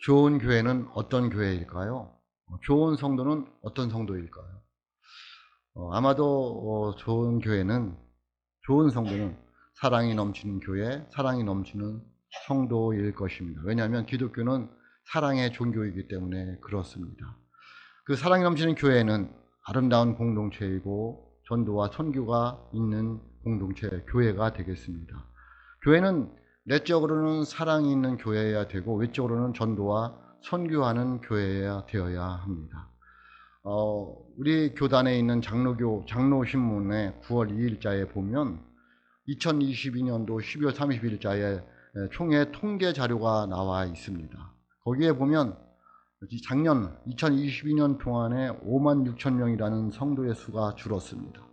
좋은 교회는 어떤 교회일까요? 좋은 성도는 어떤 성도일까요? 아마도 좋은 교회는, 좋은 성도는 사랑이 넘치는 교회, 사랑이 넘치는 성도일 것입니다. 왜냐하면 기독교는 사랑의 종교이기 때문에 그렇습니다. 그 사랑이 넘치는 교회는 아름다운 공동체이고 전도와 선교가 있는 공동체, 교회가 되겠습니다. 교회는 내적으로는 사랑이 있는 교회여야 되고 외적으로는 전도와 선교하는 교회여야 되어야 합니다. 우리 교단에 있는 장로신문의 9월 2일자에 보면 2022년도 12월 30일자에 총회 통계 자료가 나와 있습니다. 거기에 보면 작년 2022년 동안에 5만 6천 명이라는 성도의 수가 줄었습니다.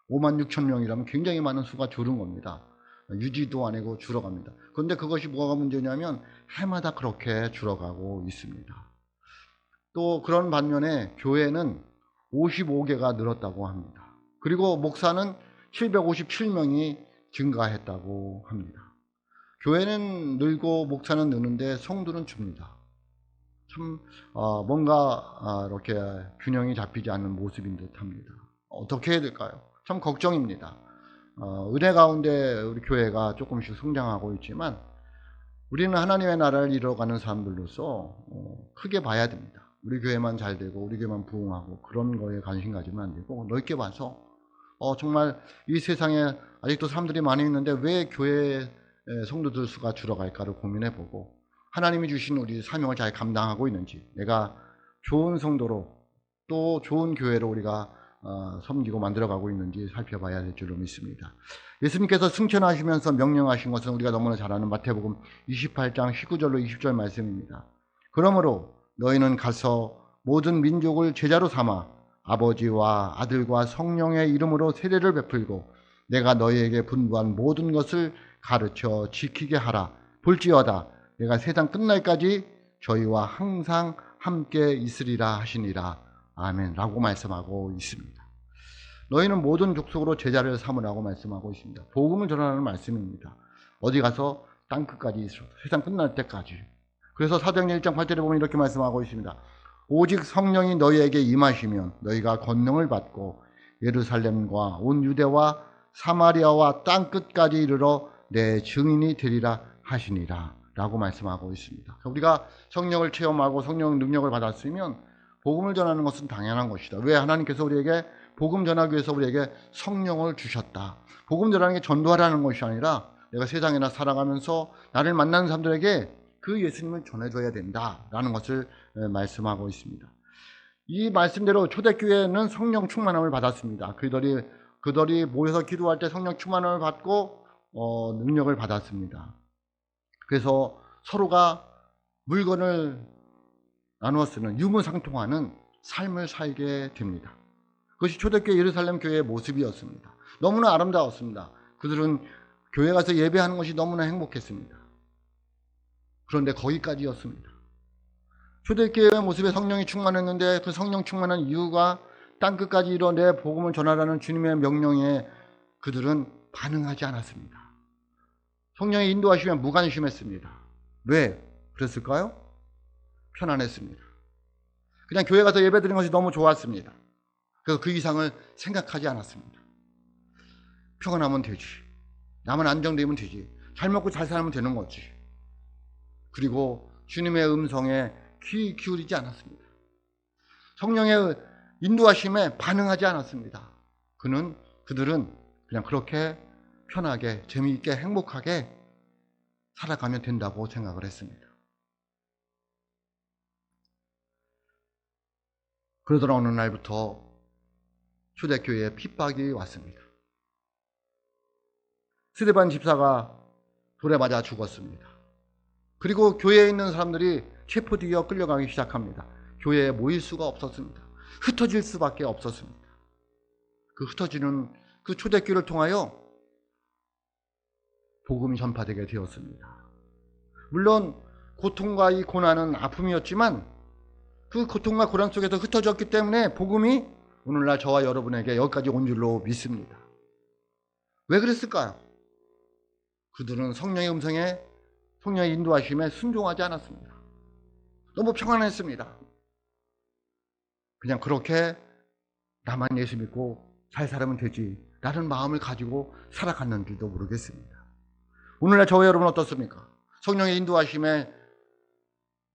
5만 6천 명이라면 굉장히 많은 수가 줄은 겁니다. 유지도 아니고 줄어갑니다. 그런데 그것이 뭐가 문제냐면 해마다 그렇게 줄어가고 있습니다. 또 그런 반면에 교회는 55개가 늘었다고 합니다. 그리고 목사는 757명이 증가했다고 합니다. 교회는 늘고 목사는 느는데 성도는 줍니다. 참 뭔가 이렇게 균형이 잡히지 않는 모습인 듯합니다. 어떻게 해야 될까요? 참 걱정입니다. 은혜 가운데 우리 교회가 조금씩 성장하고 있지만 우리는 하나님의 나라를 이뤄가는 사람들로서 크게 봐야 됩니다. 우리 교회만 잘 되고 우리 교회만 부흥하고 그런 거에 관심 가지면 안 되고 넓게 봐서 정말 이 세상에 아직도 사람들이 많이 있는데 왜 교회 성도들 수가 줄어갈까를 고민해보고 하나님이 주신 우리 사명을 잘 감당하고 있는지, 내가 좋은 성도로 또 좋은 교회로 우리가 섬기고 만들어가고 있는지 살펴봐야 될 줄로 믿습니다. 예수님께서 승천하시면서 명령하신 것은 우리가 너무나 잘 아는 마태복음 28장 19절로 20절 말씀입니다. 그러므로 너희는 가서 모든 민족을 제자로 삼아 아버지와 아들과 성령의 이름으로 세례를 베풀고 내가 너희에게 분부한 모든 것을 가르쳐 지키게 하라. 볼지어다 내가 세상 끝날까지 저희와 항상 함께 있으리라 하시니라. 아멘 라고 말씀하고 있습니다. 너희는 모든 족속으로 제자를 삼으라고 말씀하고 있습니다. 복음을 전하는 말씀입니다. 어디 가서 땅끝까지 있어 세상 끝날 때까지. 그래서 사도행전 1장 8절에 보면 이렇게 말씀하고 있습니다. 오직 성령이 너희에게 임하시면 너희가 권능을 받고 예루살렘과 온 유대와 사마리아와 땅끝까지 이르러 내 증인이 되리라 하시니라 라고 말씀하고 있습니다. 우리가 성령을 체험하고 성령 능력을 받았으면 복음을 전하는 것은 당연한 것이다. 왜? 하나님께서 우리에게 복음 전하기 위해서 우리에게 성령을 주셨다. 복음 전하는 게 전도하라는 것이 아니라 내가 세상에나 살아가면서 나를 만나는 사람들에게 그 예수님을 전해줘야 된다라는 것을 말씀하고 있습니다. 이 말씀대로 초대교회는 성령 충만함을 받았습니다. 그들이 모여서 기도할 때 성령 충만함을 받고 능력을 받았습니다. 그래서 서로가 물건을 나누어 쓰는 유무상통하는 삶을 살게 됩니다. 그것이 초대교회 예루살렘 교회의 모습이었습니다. 너무나 아름다웠습니다. 그들은 교회 가서 예배하는 것이 너무나 행복했습니다. 그런데 거기까지였습니다. 초대교회의 모습에 성령이 충만했는데 그 성령 충만한 이유가 땅끝까지 이뤄 내 복음을 전하라는 주님의 명령에 그들은 반응하지 않았습니다. 성령이 인도하시면 무관심했습니다. 왜 그랬을까요? 편안했습니다. 그냥 교회 가서 예배 드리는 것이 너무 좋았습니다. 그래서 그 이상을 생각하지 않았습니다. 평안하면 되지. 나만 안정되면 되지. 잘 먹고 잘 살면 되는 거지. 그리고 주님의 음성에 귀 기울이지 않았습니다. 성령의 인도하심에 반응하지 않았습니다. 그들은 그냥 그렇게 편하게 재미있게 행복하게 살아가면 된다고 생각을 했습니다. 그러더니 어느 날부터 초대교회에 핍박이 왔습니다. 스데반 집사가 돌에 맞아 죽었습니다. 그리고 교회에 있는 사람들이 체포되어 끌려가기 시작합니다. 교회에 모일 수가 없었습니다. 흩어질 수밖에 없었습니다. 그 흩어지는 그 초대교회를 통하여 복음이 전파되게 되었습니다. 물론 고통과 이 고난은 아픔이었지만 그 고통과 고난 속에서 흩어졌기 때문에 복음이 오늘날 저와 여러분에게 여기까지 온 줄로 믿습니다. 왜 그랬을까요? 그들은 성령의 음성에, 성령의 인도하심에 순종하지 않았습니다. 너무 평안했습니다. 그냥 그렇게 나만 예수 믿고 잘 살면 되지 라는 마음을 가지고 살아갔는지도 모르겠습니다. 오늘날 저와 여러분 어떻습니까? 성령의 인도하심에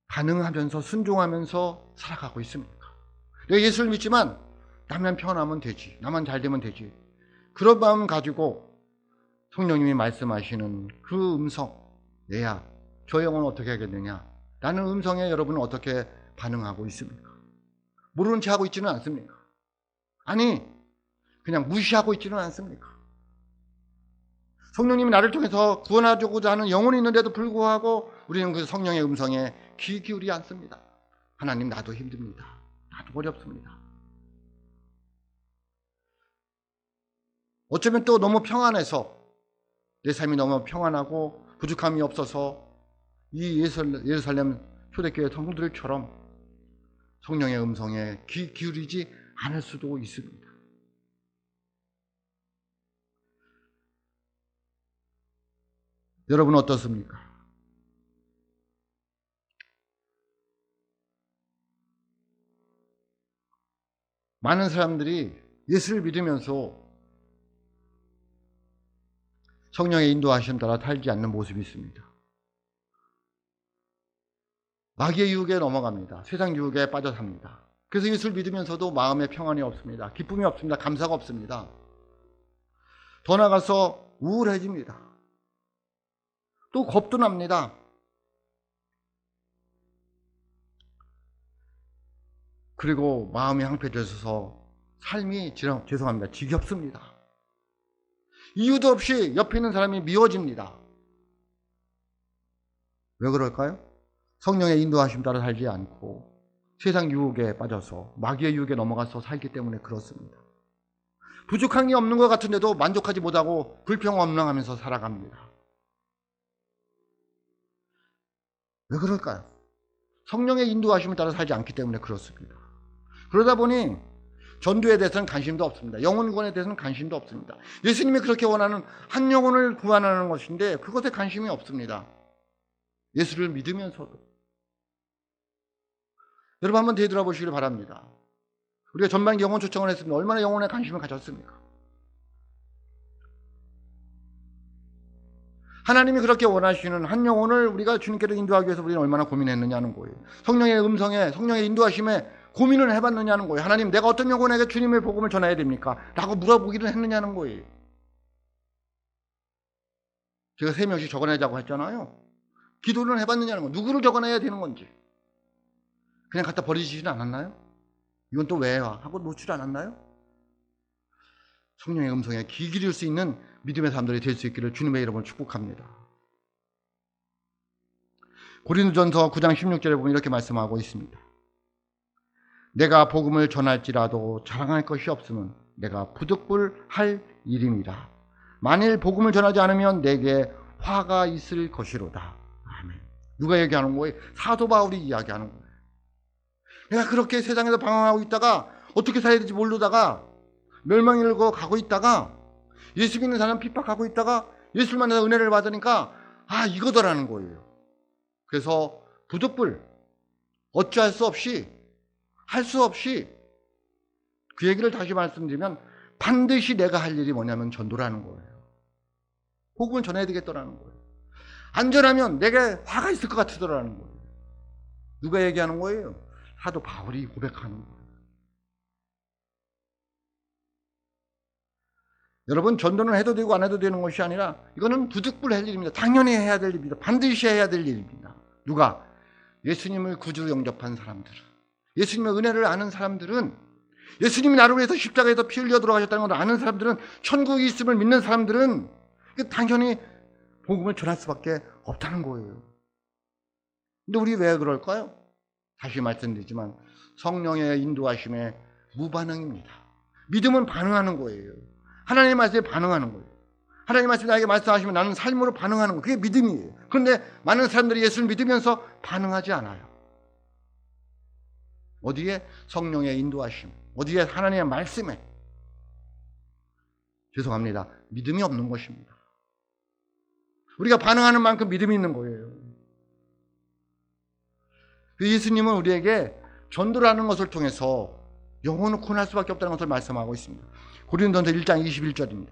반응하면서 순종하면서 살아가고 있습니까? 내가 예수를 믿지만 나만 평안하면 되지, 나만 잘 되면 되지, 그런 마음 가지고 성령님이 말씀하시는 그 음성, 얘야 저 영혼 어떻게 하겠느냐 라는 음성에 여러분은 어떻게 반응하고 있습니까? 모르는 체 하고 있지는 않습니까? 아니 그냥 무시하고 있지는 않습니까? 성령님이 나를 통해서 구원하고자 하는 영혼이 있는데도 불구하고 우리는 그 성령의 음성에 귀 기울이지 않습니다. 하나님 나도 힘듭니다. 나도 어렵습니다. 어쩌면 또 너무 평안해서 내 삶이 너무 평안하고 부족함이 없어서 이 예루살렘 초대교회 성도들처럼 성령의 음성에 귀 기울이지 않을 수도 있습니다. 여러분 어떻습니까? 많은 사람들이 예수를 믿으면서 성령의 인도하심 따라 살지 않는 모습이 있습니다. 마귀의 유혹에 넘어갑니다. 세상 유혹에 빠져 삽니다. 그래서 예수를 믿으면서도 마음에 평안이 없습니다. 기쁨이 없습니다. 감사가 없습니다. 더 나아가서 우울해집니다. 또 겁도 납니다. 그리고 마음이 황폐해져서 삶이 죄송합니다. 지겹습니다. 이유도 없이 옆에 있는 사람이 미워집니다. 왜 그럴까요? 성령의 인도하심 따라 살지 않고 세상 유혹에 빠져서 마귀의 유혹에 넘어가서 살기 때문에 그렇습니다. 부족한 게 없는 것 같은데도 만족하지 못하고 불평원망하면서 살아갑니다. 왜 그럴까요? 성령의 인도하심을 따라 살지 않기 때문에 그렇습니다. 그러다 보니 전도에 대해서는 관심도 없습니다. 영혼 구원에 대해서는 관심도 없습니다. 예수님이 그렇게 원하는 한 영혼을 구원하는 것인데 그것에 관심이 없습니다. 예수를 믿으면서도. 여러분 한번 되돌아보시길 바랍니다. 우리가 전반 영혼 초청을 했습니다. 얼마나 영혼에 관심을 가졌습니까? 하나님이 그렇게 원하시는 한 영혼을 우리가 주님께로 인도하기 위해서 우리는 얼마나 고민했느냐는 거예요. 성령의 음성에, 성령의 인도하심에 고민을 해봤느냐는 거예요. 하나님, 내가 어떤 영혼에게 주님의 복음을 전해야 됩니까? 라고 물어보기를 했느냐는 거예요. 제가 3명씩 적어내자고 했잖아요. 기도를 해봤느냐는 거예요. 누구를 적어내야 되는 건지. 그냥 갖다 버리시진 않았나요? 이건 또 왜 하고 놓지 않았나요? 성령의 음성에 귀 기울일 수 있는 믿음의 사람들이 될 수 있기를 주님의 이름으로 축복합니다. 고린도전서 9장 16절에 보면 이렇게 말씀하고 있습니다. 내가 복음을 전할지라도 자랑할 것이 없으면 내가 부득불할 일임이라. 만일 복음을 전하지 않으면 내게 화가 있을 것이로다. 아멘. 누가 얘기하는 거예요? 사도 바울이 이야기하는 거예요. 내가 그렇게 세상에서 방황하고 있다가 어떻게 살아야 될지 모르다가 멸망에 이르고 가고 있다가 예수 믿는 사람 핍박하고 있다가 예수를 만나서 은혜를 받으니까 이거더라는 거예요. 그래서 부득불 어찌할 수 없이 할 수 없이 그 얘기를 다시 말씀드리면 반드시 내가 할 일이 뭐냐면 전도라는 거예요. 복음을 전해야 되겠더라는 거예요. 안전하면 내게 화가 있을 것 같으더라는 거예요. 누가 얘기하는 거예요? 사도 바울이 고백하는 거예요. 여러분 전도는 해도 되고 안 해도 되는 것이 아니라 이거는 부득불할 일입니다. 당연히 해야 될 일입니다. 반드시 해야 될 일입니다. 누가? 예수님을 구주 영접한 사람들은, 예수님의 은혜를 아는 사람들은, 예수님이 나를 위해서 십자가에서 피 흘려 돌아가셨다는 걸 아는 사람들은, 천국이 있음을 믿는 사람들은 당연히 복음을 전할 수밖에 없다는 거예요. 근데 우리 왜 그럴까요? 다시 말씀드리지만 성령의 인도하심에 무반응입니다. 믿음은 반응하는 거예요. 하나님의 말씀에 반응하는 거예요. 하나님의 말씀이 나에게 말씀하시면 나는 삶으로 반응하는 거예요. 그게 믿음이에요. 그런데 많은 사람들이 예수를 믿으면서 반응하지 않아요. 어디에? 성령의 인도하심, 어디에? 하나님의 말씀에. 죄송합니다. 믿음이 없는 것입니다. 우리가 반응하는 만큼 믿음이 있는 거예요. 예수님은 우리에게 전도라는 것을 통해서 영혼을 구원할 수밖에 없다는 것을 말씀하고 있습니다. 고린도전서 1장 21절입니다.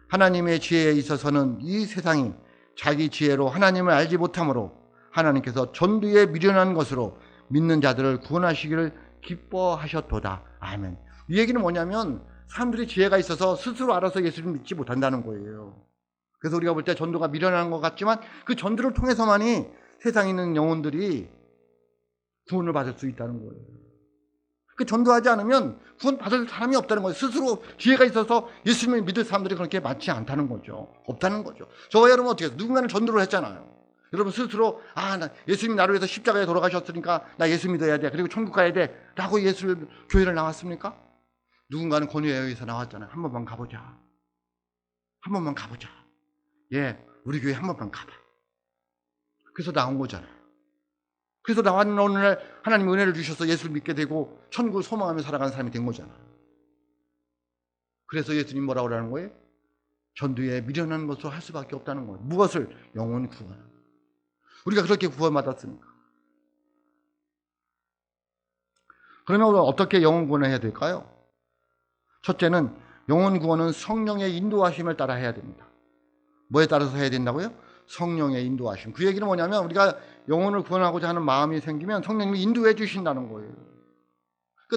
하나님의 지혜에 있어서는 이 세상이 자기 지혜로 하나님을 알지 못하므로 하나님께서 전도에 미련한 것으로 믿는 자들을 구원하시기를 기뻐하셨도다. 아멘. 이 얘기는 뭐냐면 사람들이 지혜가 있어서 스스로 알아서 예수를 믿지 못한다는 거예요. 그래서 우리가 볼 때 전도가 미련한 것 같지만 그 전도를 통해서만이 세상에 있는 영혼들이 구원을 받을 수 있다는 거예요. 그 전도하지 않으면 구원 받을 사람이 없다는 거예요. 스스로 지혜가 있어서 예수님을 믿을 사람들이 그렇게 많지 않다는 거죠. 없다는 거죠. 저와 여러분 어떻게 해요? 누군가는 전도를 했잖아요. 여러분 스스로 나 예수님 나를 위해서 십자가에 돌아가셨으니까 나 예수 믿어야 돼. 그리고 천국 가야 돼. 라고 교회를 나왔습니까? 누군가는 권위에 의해서 나왔잖아요. 한 번만 가보자. 한 번만 가보자. 예, 우리 교회 한 번만 가봐. 그래서 나온 거잖아요. 그래서 나왔는 어느 날 하나님이 은혜를 주셔서 예수를 믿게 되고 천국을 소망하며 살아가는 사람이 된 거잖아요. 그래서 예수님 뭐라고 하는 거예요? 전도에 미련한 것을 할 수밖에 없다는 거예요. 무엇을? 영혼 구원. 우리가 그렇게 구원받았습니까? 그러면 우리가 어떻게 영혼 구원을 해야 될까요? 첫째는 영혼 구원은 성령의 인도하심을 따라 해야 됩니다. 뭐에 따라서 해야 된다고요? 성령의 인도하심. 그 얘기는 뭐냐면 우리가 영혼을 구원하고자 하는 마음이 생기면 성령님이 인도해 주신다는 거예요.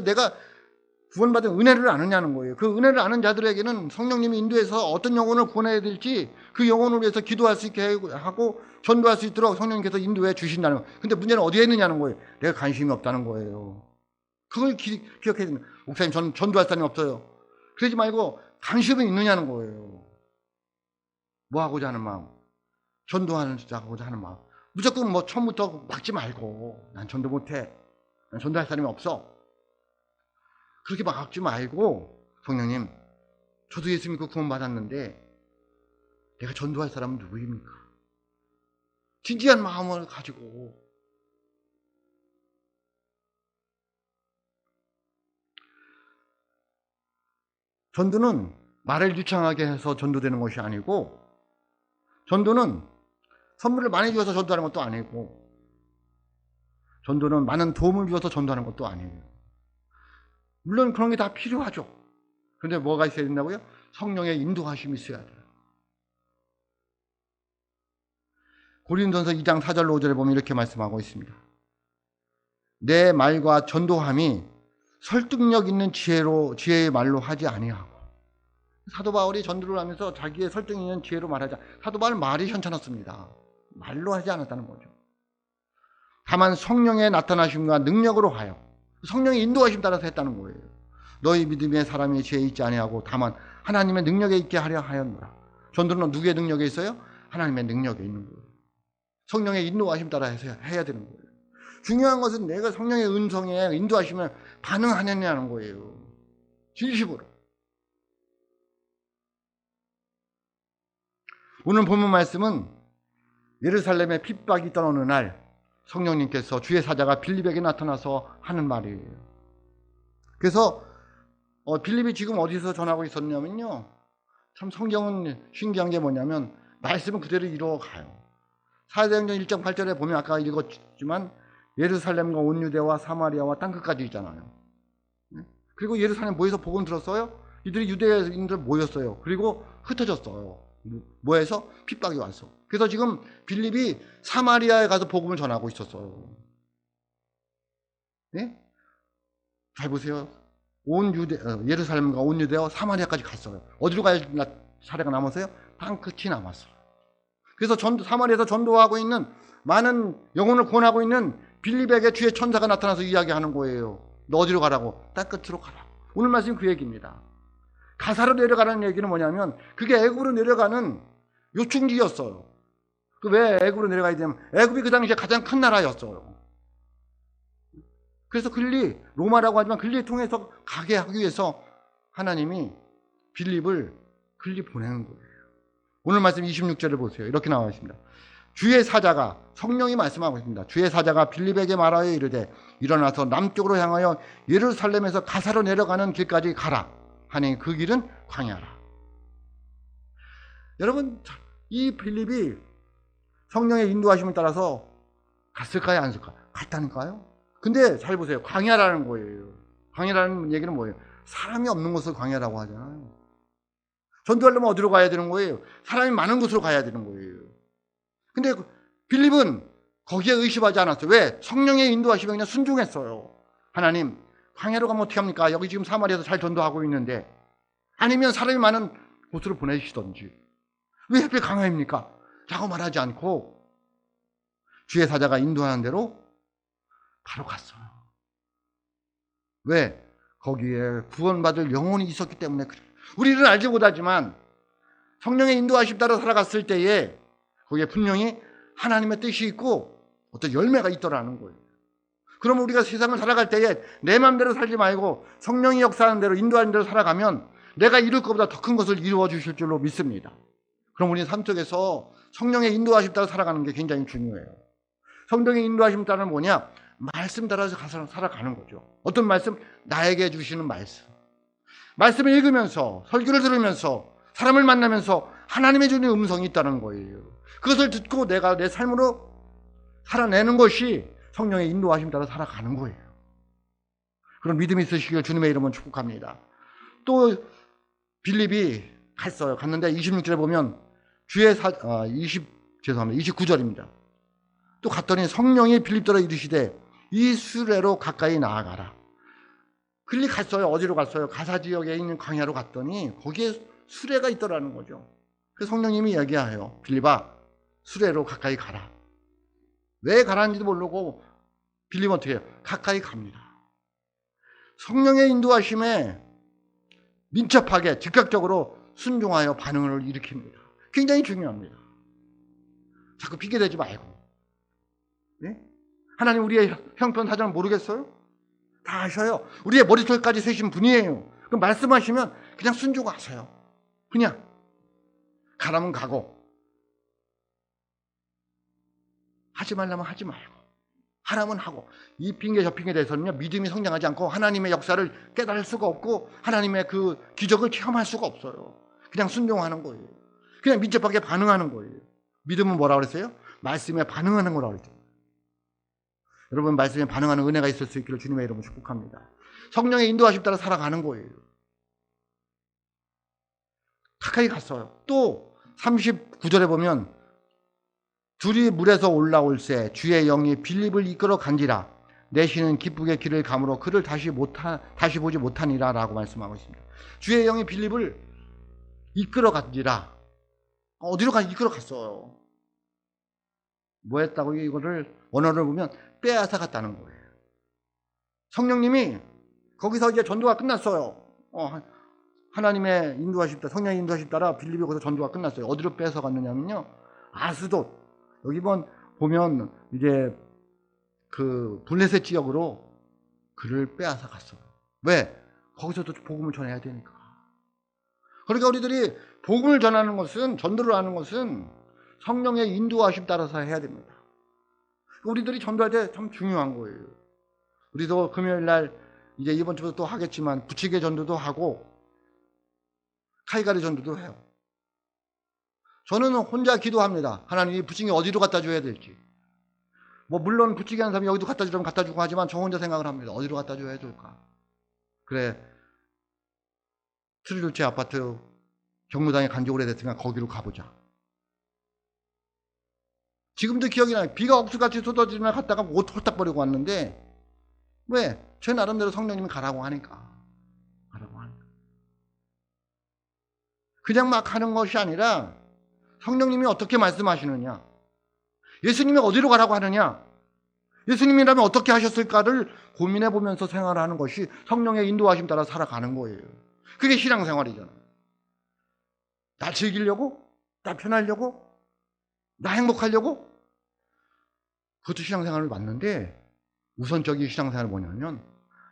내가 구원받은 은혜를 아느냐는 거예요. 그 은혜를 아는 자들에게는 성령님이 인도해서 어떤 영혼을 구원해야 될지 그 영혼을 위해서 기도할 수 있게 하고 전도할 수 있도록 성령님께서 인도해 주신다는 거예요. 근데 문제는 어디에 있느냐는 거예요. 내가 관심이 없다는 거예요. 그걸 기억해야 됩니다. 목사님, 저는 전도할 사람이 없어요. 그러지 말고 관심이 있느냐는 거예요. 뭐 하고자 하는 마음? 전도하고자 하는 마음. 무조건 처음부터 막지 말고 난 전도 못해. 난 전도할 사람이 없어. 그렇게 막지 말고 성령님, 저도 예수 믿고 구원 받았는데 내가 전도할 사람은 누구입니까? 진지한 마음을 가지고 전도는 말을 유창하게 해서 전도되는 것이 아니고 전도는 선물을 많이 주어서 전도하는 것도 아니고 전도는 많은 도움을 주어서 전도하는 것도 아니에요. 물론 그런 게 다 필요하죠. 그런데 뭐가 있어야 된다고요? 성령의 인도하심이 있어야 돼요. 고린도전서 2장 4절로 5절에 보면 이렇게 말씀하고 있습니다. 내 말과 전도함이 설득력 있는 지혜의 말로 하지 아니하고. 사도 바울이 전도를 하면서 자기의 설득 있는 지혜로 말하자. 사도 바울은 말이 현찮았습니다. 말로 하지 않았다는 거죠. 다만 성령의 나타나심과 능력으로 하여 성령의 인도하심 따라서 했다는 거예요. 너희 믿음에 사람의 지혜에 있지 아니하고 다만 하나님의 능력에 있게 하려 하였노라. 전도는 누구의 능력에 있어요? 하나님의 능력에 있는 거예요. 성령의 인도하심 따라 해야 되는 거예요. 중요한 것은 내가 성령의 음성에 인도하심을 반응하느냐는 거예요. 진심으로. 오늘 본문 말씀은 예루살렘에 핍박이 있던 어느 날 성령님께서 주의 사자가 빌립에게 나타나서 하는 말이에요. 그래서 빌립이 지금 어디서 전하고 있었냐면요. 참 성경은 신기한 게 뭐냐면 말씀은 그대로 이루어가요. 사도행전 1장 8절에 보면 아까 읽었지만 예루살렘과 온 유대와 사마리아와 땅끝까지 있잖아요. 그리고 예루살렘 모여서 복음 들었어요. 이들이 유대인들 모였어요. 그리고 흩어졌어요. 뭐해서? 핍박이 왔어. 그래서 지금 빌립이 사마리아에 가서 복음을 전하고 있었어요. 네? 잘 보세요. 예루살렘과 온 유대와 사마리아까지 갔어요. 어디로 갈 사례가 남았어요? 땅끝이 남았어요. 그래서 사마리아에서 전도하고 있는 많은 영혼을 구원하고 있는 빌립에게 주의 천사가 나타나서 이야기하는 거예요. 너 어디로 가라고? 땅끝으로 가라고. 오늘 말씀이 그 얘기입니다. 가사로 내려가라는 얘기는 뭐냐면 그게 애굽으로 내려가는 요충지였어요. 왜 애굽으로 내려가야 되냐면 애굽이 그 당시에 가장 큰 나라였어요. 그래서 로마라고 하지만 글리를 통해서 가게 하기 위해서 하나님이 빌립을 글리 보내는 거예요. 오늘 말씀 26절을 보세요. 이렇게 나와 있습니다. 주의 사자가, 성령이 말씀하고 있습니다. 주의 사자가 빌립에게 말하여 이르되 일어나서 남쪽으로 향하여 예루살렘에서 가사로 내려가는 길까지 가라 하니 그 길은 광야라. 여러분, 이 빌립이 성령의 인도하심을 따라서 갔을까요? 안 갔을까요? 같다니까요. 근데 잘 보세요. 광야라는 거예요. 광야라는 얘기는 뭐예요? 사람이 없는 곳을 광야라고 하잖아요. 전도하려면 어디로 가야 되는 거예요? 사람이 많은 곳으로 가야 되는 거예요. 근데 빌립은 거기에 의심하지 않았어요. 왜? 성령의 인도하시면 그냥 순종했어요. 하나님, 광야로 가면 어떻게 합니까? 여기 지금 사마리아에서 잘 전도하고 있는데, 아니면 사람이 많은 곳으로 보내시던지, 왜 하필 광야입니까? 라고 말하지 않고 주의 사자가 인도하는 대로 바로 갔어요. 왜? 거기에 구원받을 영혼이 있었기 때문에 그래요. 우리는 알지 못하지만 성령의 인도하심 따라 살아갔을 때에 거기에 분명히 하나님의 뜻이 있고 어떤 열매가 있더라는 거예요. 그러면 우리가 세상을 살아갈 때에 내 마음대로 살지 말고 성령이 역사하는 대로 인도하는 대로 살아가면 내가 이룰 것보다 더 큰 것을 이루어 주실 줄로 믿습니다. 그럼 우리는 삶 속에서 성령의 인도하심 따라 살아가는 게 굉장히 중요해요. 성령의 인도하심 따라는 뭐냐? 말씀 따라서 살아가는 거죠. 어떤 말씀? 나에게 주시는 말씀. 말씀을 읽으면서 설교를 들으면서 사람을 만나면서 하나님의 주는 음성이 있다는 거예요. 그것을 듣고 내가 내 삶으로 살아내는 것이 성령의 인도하심 따라 살아가는 거예요. 그런 믿음이 있으시길 주님의 이름은 축복합니다. 또 빌립이 갔어요. 갔는데 26절에 보면 죄송합니다. 29절입니다. 또 갔더니 성령이 빌립더러 이르시되 이 수레로 가까이 나아가라. 빌립 갔어요. 어디로 갔어요? 가사 지역에 있는 광야로 갔더니 거기에 수레가 있더라는 거죠. 그래서 성령님이 얘기해요. 빌립아, 수레로 가까이 가라. 왜 가라는지도 모르고 빌립은 어떻게 해요? 가까이 갑니다. 성령의 인도하심에 민첩하게 즉각적으로 순종하여 반응을 일으킵니다. 굉장히 중요합니다. 자꾸 핑계대지 말고. 네? 하나님 우리의 형편 사정을 모르겠어요? 다 아셔요. 우리의 머리털까지 세신 분이에요. 그럼 말씀하시면 그냥 순종하세요. 그냥 가라면 가고 하지 말라면 하지 말고 하라면 하고. 이 핑계 저 핑계 대해서는요 믿음이 성장하지 않고 하나님의 역사를 깨달을 수가 없고 하나님의 그 기적을 체험할 수가 없어요. 그냥 순종하는 거예요. 그냥 민첩하게 반응하는 거예요. 믿음은 뭐라고 그랬어요? 말씀에 반응하는 거라고 그랬어요. 여러분 말씀에 반응하는 은혜가 있을 수 있기를 주님의 이름으로 축복합니다. 성령의 인도하심 따라 살아가는 거예요. 가까이 갔어요. 또 39절에 보면 둘이 물에서 올라올새 주의 영이 빌립을 이끌어 간지라 내시는 기쁘게 길을 가므로 그를 다시 보지 못하니라 라고 말씀하고 있습니다. 주의 영이 빌립을 이끌어 간지라. 어디로 이끌어 갔어요. 뭐 했다고 이거를 원어를 보면 빼앗아 갔다는 거예요. 성령님이 거기서 이제 전도가 끝났어요. 하나님의 인도하심 따라 성령의 인도하심 따라 빌립이 거기서 전도가 끝났어요. 어디로 뺏어 갔느냐면요. 아스돗. 여기 보면 이제 그 블레셋 지역으로 그를 빼앗아 갔어요. 왜? 거기서도 복음을 전해야 되니까. 그러니까 우리들이 복음을 전하는 것은 전도를 하는 것은 성령의 인도하심 따라서 해야 됩니다. 우리들이 전도할 때 참 중요한 거예요. 우리도 금요일 날 이제 이번 주부터 또 하겠지만 부치개 전도도 하고 카이가리 전도도 해요. 저는 혼자 기도합니다. 하나님 이 부치개 어디로 갖다 줘야 될지. 물론 부치개 하는 사람이 여기도 갖다 주라면 갖다 주고 하지만 저 혼자 생각을 합니다. 어디로 갖다 줘야 될까? 그래, 트리루치 아파트 경로당에 간지 오래됐으니까 거기로 가보자. 지금도 기억이 나요. 비가 억수같이 쏟아지면 갔다가 옷 홀딱 버리고 왔는데 왜? 제 나름대로 성령님이 가라고 하니까. 그냥 막 하는 것이 아니라 성령님이 어떻게 말씀하시느냐, 예수님이 어디로 가라고 하느냐, 예수님이라면 어떻게 하셨을까를 고민해 보면서 생활하는 것이 성령의 인도하심 따라 살아가는 거예요. 그게 신앙생활이잖아요. 나 즐기려고? 나 편하려고? 나 행복하려고? 그것도 신앙생활을 맞는데 우선적인 신앙생활은 뭐냐면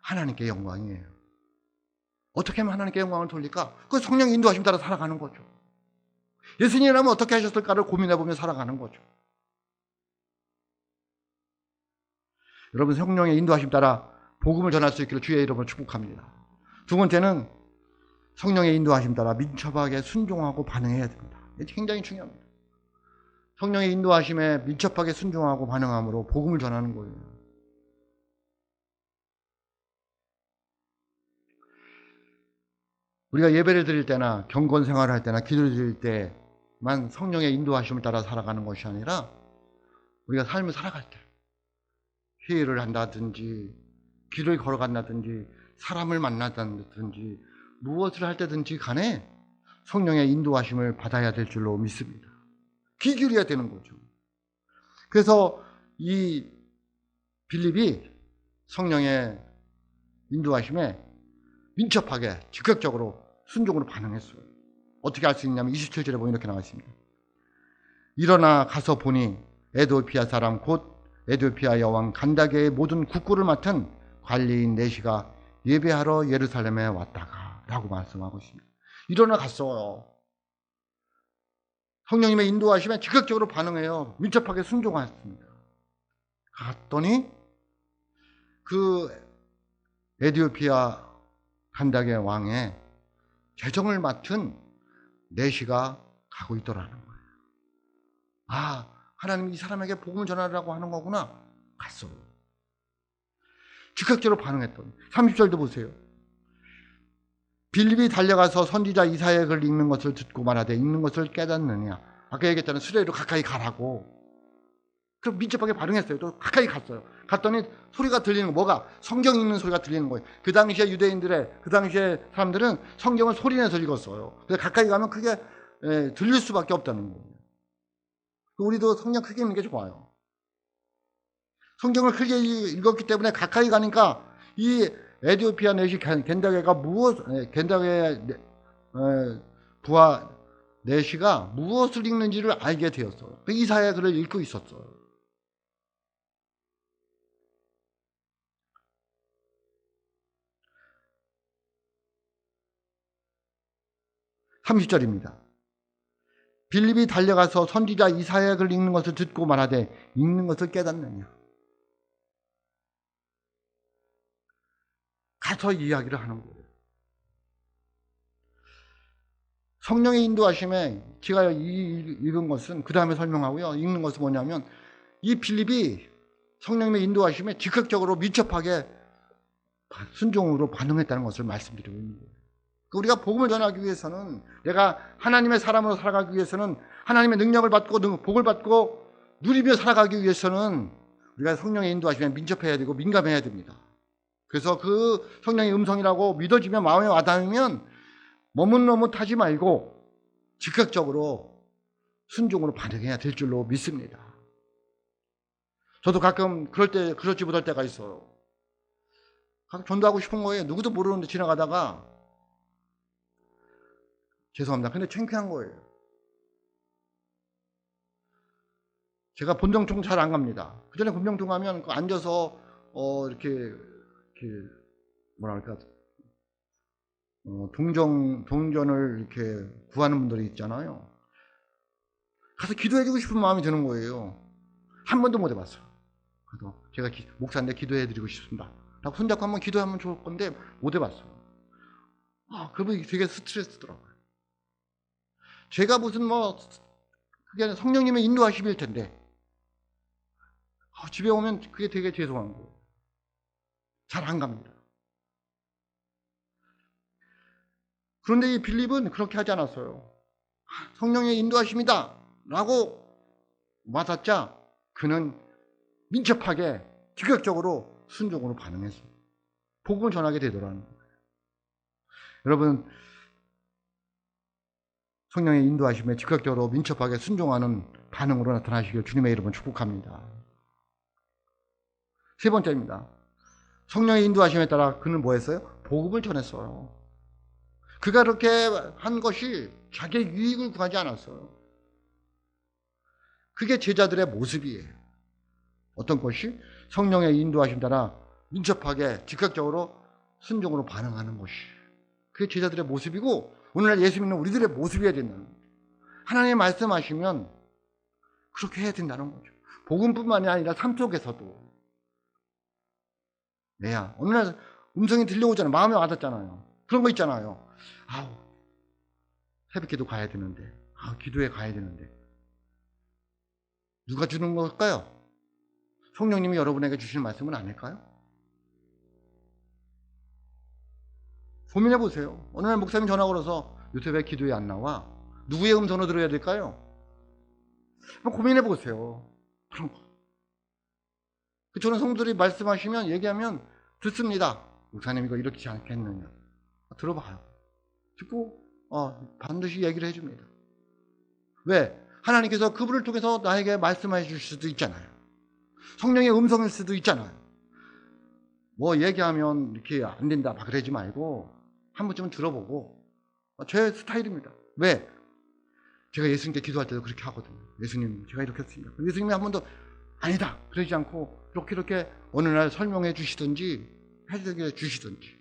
하나님께 영광이에요. 어떻게 하면 하나님께 영광을 돌릴까? 그 성령의 인도하심 따라 살아가는 거죠. 예수님이라면 어떻게 하셨을까를 고민해보며 살아가는 거죠. 여러분 성령의 인도하심 따라 복음을 전할 수 있기를 주의 이름으로 축복합니다. 두 번째는 성령의 인도하심 따라 민첩하게 순종하고 반응해야 됩니다. 이게 굉장히 중요합니다. 성령의 인도하심에 민첩하게 순종하고 반응함으로 복음을 전하는 거예요. 우리가 예배를 드릴 때나 경건 생활을 할 때나 기도를 드릴 때만 성령의 인도하심을 따라 살아가는 것이 아니라 우리가 삶을 살아갈 때 회의를 한다든지 길을 걸어간다든지 사람을 만나다든지 무엇을 할 때든지 간에 성령의 인도하심을 받아야 될 줄로 믿습니다. 귀 기울여야 되는 거죠. 그래서 이 빌립이 성령의 인도하심에 민첩하게 즉각적으로 순종으로 반응했어요. 어떻게 할 수 있냐면 27절에 보면 이렇게 나와 있습니다. 일어나 가서 보니 에디오피아 사람 곧 에디오피아 여왕 간다게의 모든 국구를 맡은 관리인 내시가 예배하러 예루살렘에 왔다가 라고 말씀하고 있습니다. 일어나 갔어요. 성령님의 인도하심에 즉각적으로 반응해요. 민첩하게 순종했습니다. 갔더니 그 에디오피아 간다게 왕의 재정을 맡은 내시가 가고 있더라는 거예요. 아, 하나님이 이 사람에게 복음을 전하라고 하는 거구나. 갔어요. 즉각적으로 반응했더니 30절도 보세요. 빌립이 달려가서 선지자 이사야의 글을 읽는 것을 듣고 말하되 읽는 것을 깨닫느냐. 아까 얘기했다는 수레로 가까이 가라고. 그럼 민첩하게 반응했어요. 또 가까이 갔어요. 갔더니 소리가 들리는 거, 뭐가? 성경 읽는 소리가 들리는 거예요. 그 당시에 유대인들의, 그 당시에 사람들은 성경을 소리내서 읽었어요. 그래서 가까이 가면 크게 들릴 수밖에 없다는 거예요. 우리도 성경 크게 읽는 게 좋아요. 성경을 크게 읽었기 때문에 가까이 가니까 이 에디오피아 내시 겐다게가 겐다게의 부하 내시가 무엇을 읽는지를 알게 되었어요. 이사야 글을 읽고 있었어요. 30절입니다. 빌립이 달려가서 선지자 이사야 글을 읽는 것을 듣고 말하되 읽는 것을 깨닫느냐. 가서 이야기를 하는 거예요. 성령의 인도하심에 제가 읽은 것은 그 다음에 설명하고요. 읽는 것은 뭐냐면 이 빌립이 성령의 인도하심에 즉각적으로 민첩하게 순종으로 반응했다는 것을 말씀드리고 있는 거예요. 우리가 복음을 전하기 위해서는, 내가 하나님의 사람으로 살아가기 위해서는, 하나님의 능력을 받고 복을 받고 누리며 살아가기 위해서는 우리가 성령의 인도하심에 민첩해야 되고 민감해야 됩니다. 그래서 그 성령의 음성이라고 믿어지면, 마음에 와닿으면 머뭇머뭇하지 말고 즉각적으로 순종으로 반응해야 될 줄로 믿습니다. 저도 가끔 그렇지 못할 때가 있어요. 가끔 전도하고 싶은 거예요. 누구도 모르는데 지나가다가 죄송합니다. 근데 창피한 거예요. 제가 본정통 잘 안 갑니다. 그 전에 본정통 가면 앉아서 이렇게 뭐랄까 동전을 이렇게 구하는 분들이 있잖아요. 가서 기도해주고 싶은 마음이 드는 거예요. 한 번도 못 해봤어요. 그래서 제가 목사인데 기도해드리고 싶습니다. 라고 손잡고 한번 기도하면 좋을 건데 못 해봤어요. 그분이 되게 스트레스더라고요. 제가 무슨 그게 성령님의 인도하심일 텐데 집에 오면 그게 되게 죄송한 거예요. 잘 안 갑니다. 그런데 이 빌립은 그렇게 하지 않았어요. 성령의 인도하심이다 라고 와닿자 그는 민첩하게 즉각적으로 순종으로 반응했어요. 복음을 전하게 되더라는 거예요. 여러분, 성령의 인도하심에 즉각적으로 민첩하게 순종하는 반응으로 나타나시길 주님의 이름으로 축복합니다. 세 번째입니다. 성령의 인도하심에 따라 그는 뭐 했어요? 복음을 전했어요. 그가 그렇게 한 것이 자기의 유익을 구하지 않았어요. 그게 제자들의 모습이에요. 어떤 것이? 성령의 인도하심 따라 민첩하게 즉각적으로 순종으로 반응하는 것이. 그게 제자들의 모습이고 오늘날 예수 믿는 우리들의 모습이어야 된다는 거죠. 하나님이 말씀하시면 그렇게 해야 된다는 거죠. 복음뿐만이 아니라 삶 속에서도. 내야 오늘날 음성이 들려오잖아요. 마음에 와닿잖아요. 그런 거 있잖아요. 새벽기도 가야 되는데, 기도에 가야 되는데. 누가 주는 걸까요? 성령님이 여러분에게 주실 말씀은 아닐까요? 고민해 보세요. 어느 날 목사님 전화 걸어서 요새 왜 기도에 안 나와? 누구의 음성을 들어야 될까요? 한번 고민해 보세요. 그런 거. 저는 성도들이 말씀하시면, 얘기하면 듣습니다. 목사님 이거 이렇게 않겠느냐. 들어봐요. 듣고 반드시 얘기를 해줍니다. 왜? 하나님께서 그분을 통해서 나에게 말씀해 주실 수도 있잖아요. 성령의 음성일 수도 있잖아요. 뭐 얘기하면 이렇게 안 된다 막 그러지 말고 한 번쯤은 들어보고. 제 스타일입니다. 왜? 제가 예수님께 기도할 때도 그렇게 하거든요. 예수님 제가 이렇게 했습니다. 예수님이 한 번도 아니다 그러지 않고 이렇게 어느 날 설명해 주시든지 해석해 주시든지.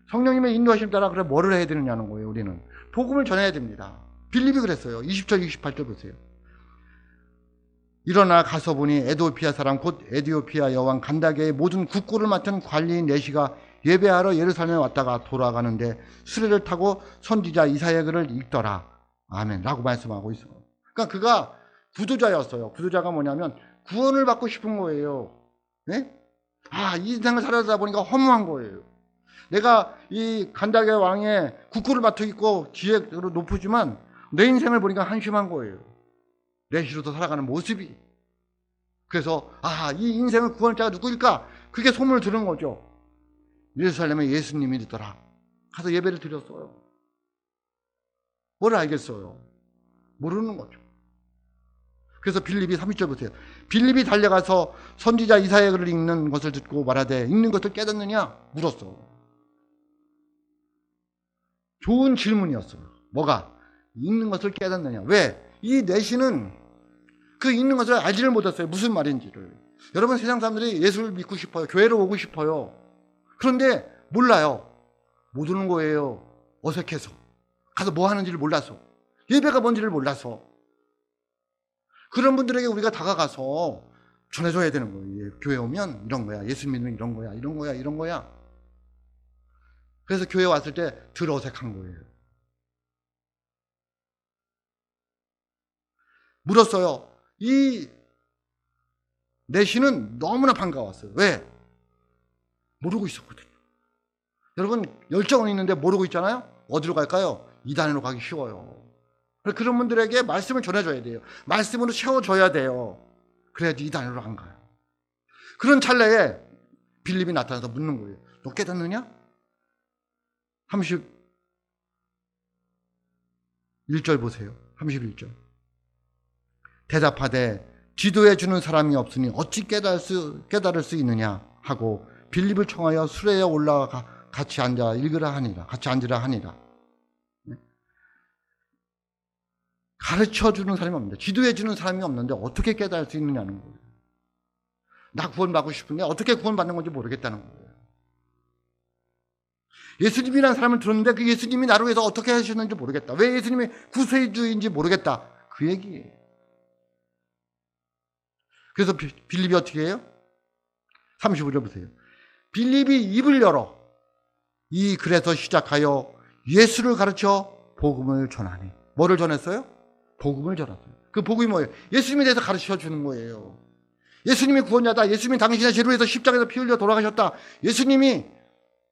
성령님의 인도하심 따라 그래 뭐를 해야 되느냐는 거예요. 우리는 복음을 전해야 됩니다. 빌립이 그랬어요. 20절 28절 보세요. 일어나 가서 보니 에도피아 사람 곧 에디오피아 여왕 간다게의 모든 국고를 맡은 관리인 내시가 예배하러 예루살렘에 왔다가 돌아가는데 수레를 타고 선지자 이사야의 글을 읽더라. 아멘 라고 말씀하고 있어요. 그러니까 그가 구도자였어요. 구도자가 뭐냐면 구원을 받고 싶은 거예요. 네? 이 인생을 살아다 보니까 허무한 거예요. 내가 이 간다게 왕의 국고를 맡아 있고 지혜로 높으지만 내 인생을 보니까 한심한 거예요. 내시로서 살아가는 모습이. 그래서 이 인생을 구원할 자가 누구일까? 그게 소문을 들은 거죠. 예루살렘에 예수님이 있더라. 가서 예배를 드렸어요. 뭘 알겠어요? 모르는 거죠. 그래서 빌립이 30절 보세요. 빌립이 달려가서 선지자 이사야의 글을 읽는 것을 듣고 말하되 읽는 것을 깨닫느냐? 물었어. 좋은 질문이었어요. 뭐가? 읽는 것을 깨닫느냐? 왜? 이 내시는 그 읽는 것을 알지를 못했어요. 무슨 말인지를. 여러분 세상 사람들이 예수를 믿고 싶어요. 교회로 오고 싶어요. 그런데 몰라요. 못 오는 거예요. 어색해서. 가서 뭐 하는지를 몰라서. 예배가 뭔지를 몰라서. 그런 분들에게 우리가 다가가서 전해줘야 되는 거예요. 교회 오면 이런 거야. 예수 믿으면 이런 거야. 이런 거야. 이런 거야. 그래서 교회 왔을 때 덜 어색한 거예요. 물었어요. 이 내시는 너무나 반가웠어요. 왜? 모르고 있었거든요. 여러분 열정은 있는데 모르고 있잖아요. 어디로 갈까요? 이단으로 가기 쉬워요. 그런 분들에게 말씀을 전해줘야 돼요. 말씀으로 채워줘야 돼요. 그래야지 이단으로 안 가요. 그런 찰나에 빌립이 나타나서 묻는 거예요. 너 깨닫느냐? 31절 보세요. 31절. 대답하되 지도해 주는 사람이 없으니 어찌 깨달을 수 있느냐 하고 빌립을 청하여 수레에 올라가 같이 앉아 읽으라 하니라. 같이 앉으라 하니라. 가르쳐 주는 사람이 없는데, 지도해 주는 사람이 없는데 어떻게 깨달을 수 있느냐는 거예요. 나 구원받고 싶은데 어떻게 구원받는 건지 모르겠다는 거예요. 예수님이라는 사람을 들었는데 그 예수님이 나를 위해서 어떻게 하셨는지 모르겠다. 왜 예수님이 구세주인지 모르겠다. 그 얘기예요. 그래서 빌립이 어떻게 해요? 35절 보세요. 빌립이 입을 열어 이 글에서 시작하여 예수를 가르쳐 복음을 전하니. 뭐를 전했어요? 복음을 전했어요. 그 복음이 뭐예요? 예수님에 대해서 가르쳐 주는 거예요. 예수님이 구원자다. 예수님이 당신의 죄로 해서 십자가에서 피 흘려 돌아가셨다. 예수님이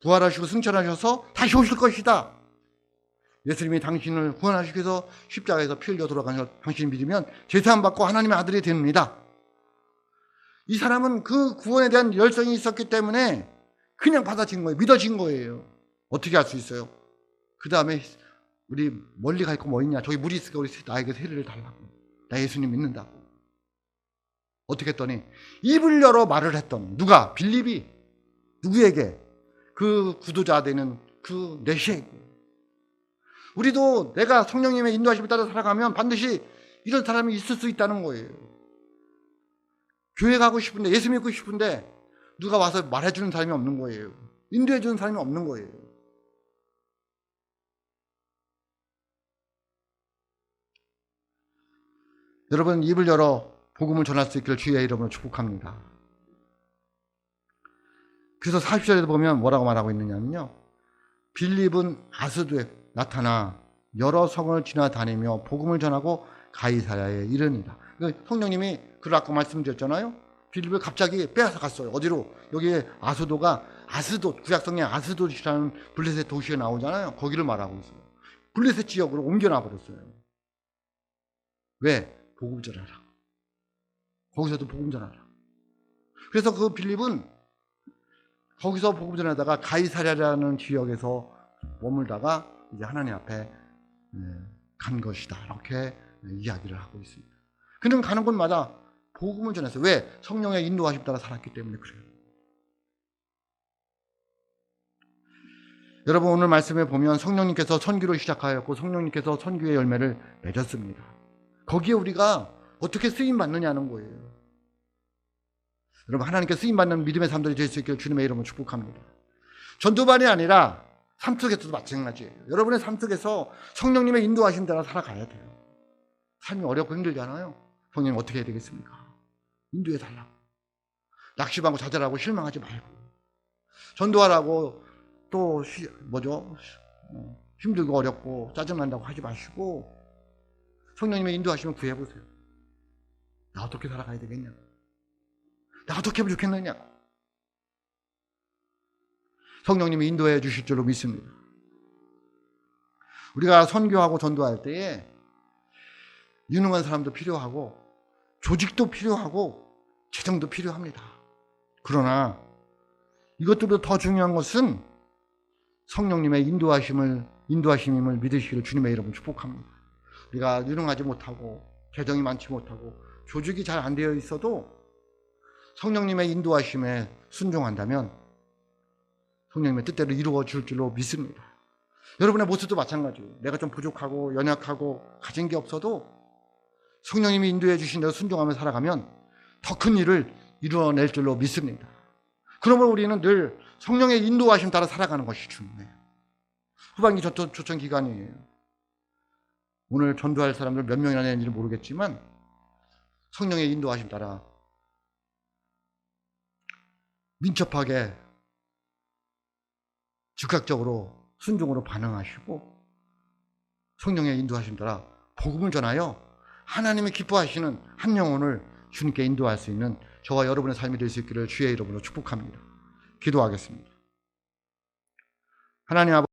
부활하시고 승천하셔서 다시 오실 것이다. 예수님이 당신을 구원하시기 위해서 십자가에서 피 흘려 돌아가셔서 당신이 믿으면 제사함 받고 하나님의 아들이 됩니다. 이 사람은 그 구원에 대한 열정이 있었기 때문에 그냥 받아진 거예요. 믿어진 거예요. 어떻게 할 수 있어요? 그 다음에 우리 멀리 갈 거 뭐 있냐? 저기 물이 있으니까 우리 나에게 세례를 달라고. 나 예수님 믿는다고. 어떻게 했더니 입을 열어 말을 했더니 누가? 빌립이. 누구에게? 그 구도자 되는 그 내시에게. 우리도 내가 성령님의 인도하심에 따라 살아가면 반드시 이런 사람이 있을 수 있다는 거예요. 교회 가고 싶은데, 예수 믿고 싶은데 누가 와서 말해주는 사람이 없는 거예요. 인도해주는 사람이 없는 거예요. 여러분 입을 열어 복음을 전할 수 있기를 주의 이름으로 축복합니다. 그래서 40절에도 보면 뭐라고 말하고 있느냐면요. 빌립은 아스도에 나타나 여러 성을 지나다니며 복음을 전하고 가이사랴에 이르니라. 성령님이 그걸 아까 말씀드렸잖아요. 빌립을 갑자기 빼앗아 갔어요. 어디로? 여기에 아소도가 아스돗, 구약성경 아스돗이라는 블레셋 도시가 나오잖아요. 거기를 말하고 있어요. 블레셋 지역으로 옮겨놔 버렸어요. 왜? 복음 전하라. 거기서도 복음 전하라. 그래서 그 빌립은 거기서 복음 전하다가 가이사랴라는 지역에서 머물다가 이제 하나님 앞에 간 것이다. 이렇게 이야기를 하고 있습니다. 그는 가는 곳마다 복음을 전했어요. 왜? 성령의 인도하심 따라 살았기 때문에 그래요. 여러분, 오늘 말씀에 보면 성령님께서 선교를 시작하였고 성령님께서 선교의 열매를 맺었습니다. 거기에 우리가 어떻게 쓰임 받느냐는 거예요. 여러분, 하나님께 쓰임 받는 믿음의 삶들이 될 수 있기를 주님의 이름으로 축복합니다. 전도반이 아니라 삶 속에서도 마찬가지예요. 여러분의 삶 속에서 성령님의 인도하심 따라 살아가야 돼요. 삶이 어렵고 힘들잖아요. 성령님 어떻게 해야 되겠습니까? 인도해 달라고. 낙심하고 좌절하고 실망하지 말고, 전도하라고 또 힘들고 어렵고 짜증난다고 하지 마시고 성령님의 인도하시면 구해보세요. 나 어떻게 살아가야 되겠냐? 나 어떻게 하면 좋겠느냐? 성령님이 인도해 주실 줄로 믿습니다. 우리가 선교하고 전도할 때에 유능한 사람도 필요하고 조직도 필요하고 재정도 필요합니다. 그러나 이것들보다 더 중요한 것은 성령님의 인도하심임을 믿으시기를 주님의 이름으로 축복합니다. 우리가 유능하지 못하고 재정이 많지 못하고 조직이 잘 안 되어 있어도 성령님의 인도하심에 순종한다면 성령님의 뜻대로 이루어 줄 줄로 믿습니다. 여러분의 모습도 마찬가지예요. 내가 좀 부족하고 연약하고 가진 게 없어도 성령님이 인도해 주신 대로 순종하며 살아가면 더 큰 일을 이루어낼 줄로 믿습니다. 그러므로 우리는 늘 성령의 인도하심 따라 살아가는 것이 중요해요. 후반기 초청 기간이에요. 오늘 전도할 사람들 몇 명이나 되는지 모르겠지만 성령의 인도하심 따라 민첩하게 즉각적으로 순종으로 반응하시고 성령의 인도하심 따라 복음을 전하여 하나님이 기뻐하시는 한 영혼을 주님께 인도할 수 있는 저와 여러분의 삶이 될 수 있기를 주의 이름으로 축복합니다. 기도하겠습니다. 하나님 아버지,